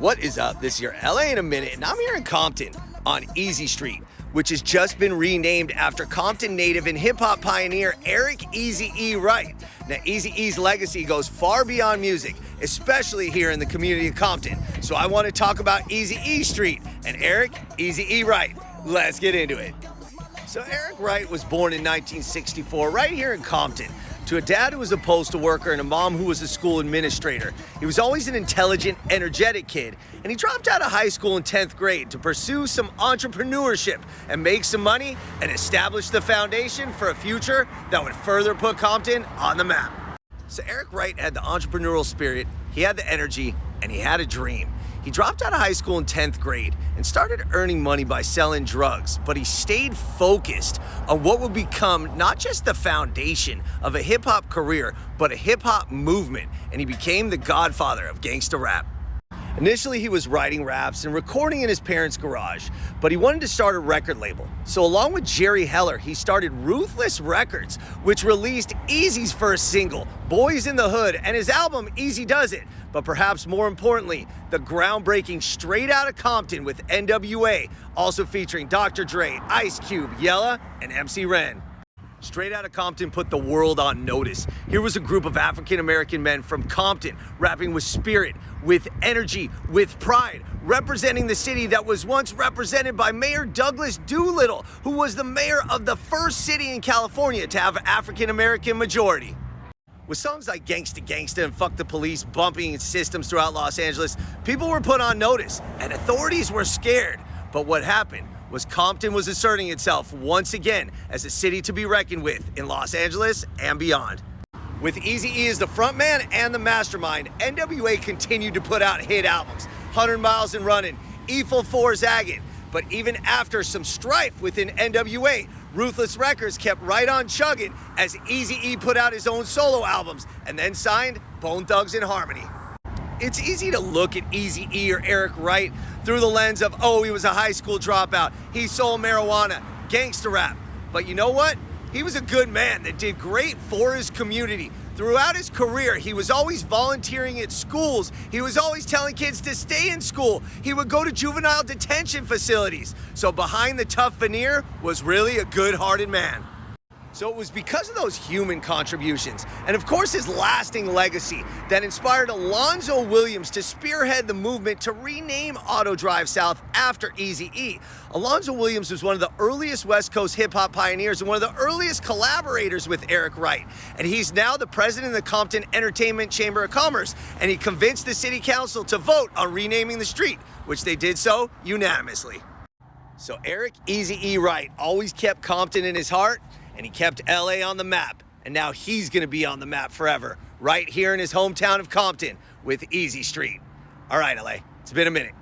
What is up? This is your LA in a minute, and I'm here in Compton on Easy Street, which has just been renamed after Compton native and hip-hop pioneer Eric Eazy-E Wright. Now, Eazy-E's legacy goes far beyond music, especially here in the community of Compton. So I want to talk about Eazy-E Street and Eric Eazy-E Wright. Let's get into it. So Eric Wright was born in 1964 right here in Compton to a dad who was a postal worker and a mom who was a school administrator. He was always an intelligent, energetic kid, and he dropped out of high school in 10th grade to pursue some entrepreneurship and make some money and establish the foundation for a future that would further put Compton on the map. So Eric Wright had the entrepreneurial spirit, he had the energy, and he had a dream. He dropped out of high school in 10th grade and started earning money by selling drugs, but he stayed focused on what would become not just the foundation of a hip-hop career, but a hip-hop movement, and he became the godfather of gangsta rap. Initially, he was writing raps and recording in his parents' garage, but he wanted to start a record label. So along with Jerry Heller, he started Ruthless Records, which released Eazy's first single, Boys in the Hood, and his album, Eazy Does It. But perhaps more importantly, the groundbreaking Straight Outta Compton with NWA, also featuring Dr. Dre, Ice Cube, Yella, and MC Ren. Straight Outta Compton put the world on notice. Here was a group of African-American men from Compton rapping with spirit, with energy, with pride, representing the city that was once represented by Mayor Douglas Doolittle, who was the mayor of the first city in California to have an African-American majority. With songs like Gangsta Gangsta and Fuck the Police bumping systems throughout Los Angeles, people were put on notice and authorities were scared. But what happened was Compton was asserting itself once again as a city to be reckoned with in Los Angeles and beyond. With Eazy-E as the frontman and the mastermind, NWA continued to put out hit albums, 100 Miles and Running, E-Full 4 Zaggin'. But even after some strife within NWA, Ruthless Records kept right on chugging as Eazy-E put out his own solo albums and then signed Bone Thugs and Harmony. It's easy to look at Eazy-E or Eric Wright through the lens of, oh, he was a high school dropout, he sold marijuana, gangster rap. But you know what? He was a good man that did great for his community. Throughout his career, he was always volunteering at schools. He was always telling kids to stay in school. He would go to juvenile detention facilities. So behind the tough veneer was really a good-hearted man. So it was because of those human contributions, and of course his lasting legacy, that inspired Alonzo Williams to spearhead the movement to rename Auto Drive South after Eazy-E. Alonzo Williams was one of the earliest West Coast hip-hop pioneers and one of the earliest collaborators with Eric Wright. And he's now the president of the Compton Entertainment Chamber of Commerce, and he convinced the city council to vote on renaming the street, which they did so unanimously. So Eric Eazy-E Wright always kept Compton in his heart, and he kept LA on the map, and now he's gonna be on the map forever, right here in his hometown of Compton with Easy Street. All right, LA, it's been a minute.